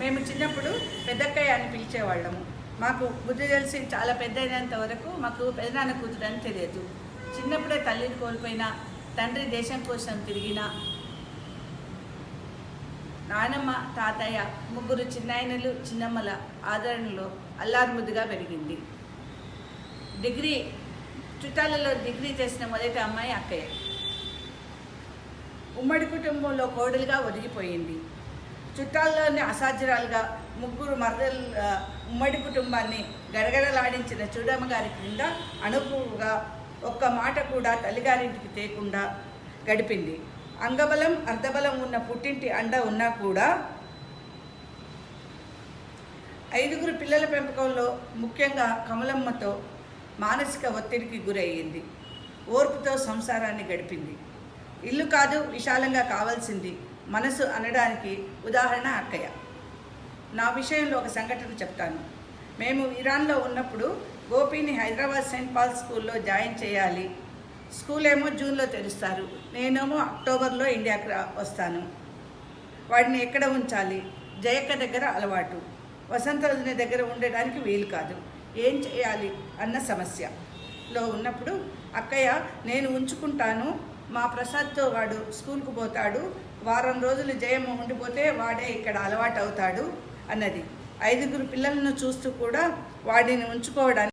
మేము చిన్నప్పుడు పెద్దక్కయ్య అని పిలిచేవాళ్ళము. మాకు బుద్ధి తెలిసి చాలా పెద్ద అయినంత వరకు మాకు పెదనాన్న కూతురు అని తెలియదు. చిన్నప్పుడే తల్లిని కోల్పోయినా, తండ్రి దేశం కోసం తిరిగిన, నానమ్మ తాతయ్య ముగ్గురు చిన్నాయనలు చిన్నమ్మల ఆదరణలో అల్లారుముద్దుగా పెరిగింది. చుట్టాలలో డిగ్రీ చేసిన మొదటి అమ్మాయి అక్కయ్య. ఉమ్మడి కుటుంబంలో కోడలుగా ఒదిగిపోయింది. చుట్టాల్లోనే అసాధ్యురాలుగా ముగ్గురు మరదలు ఉమ్మడి కుటుంబాన్ని గడగడలాడించిన చూడమ్మ గారి క్రింద అణుపుగా ఒక్క మాట కూడా తల్లిగారింటికి తేకుండా గడిపింది. అంగబలం అర్ధబలం ఉన్న పుట్టింటి అండ ఉన్నా కూడా 5 పిల్లల పెంపకంలో ముఖ్యంగా కమలమ్మతో మానసిక ఒత్తిడికి గురయ్యింది. ఓర్పుతో సంసారాన్ని గడిపింది. ఇల్లు కాదు విశాలంగా కావాల్సింది మనసు అనడానికి ఉదాహరణ అక్కయ్య. నా విషయంలో ఒక సంఘటన చెప్తాను. మేము ఇరాన్లో ఉన్నప్పుడు గోపిని హైదరాబాద్ సెయింట్ పాల్ స్కూల్లో జాయిన్ చేయాలి. స్కూల్ ఏమో జూన్లో తెరుస్తారు, నేనేమో అక్టోబర్లో ఇండియాకి వస్తాను. వాడిని ఎక్కడ ఉంచాలి? జయక్క దగ్గర అలవాటు, వసంతవదిన దగ్గర ఉండడానికి వీలు కాదు. ఏం చేయాలి అన్న సమస్యలో ఉన్నప్పుడు అక్కయ్య, నేను ఉంచుకుంటాను, మా ప్రసాద్తో వాడు స్కూల్కు పోతాడు, వారం రోజులు జయమ్మ ఉండిపోతే వాడే ఇక్కడ అలవాటు అవుతాడు అన్నది. 5 పిల్లలను చూస్తూ కూడా వాడిని ఉంచుకోవడానికి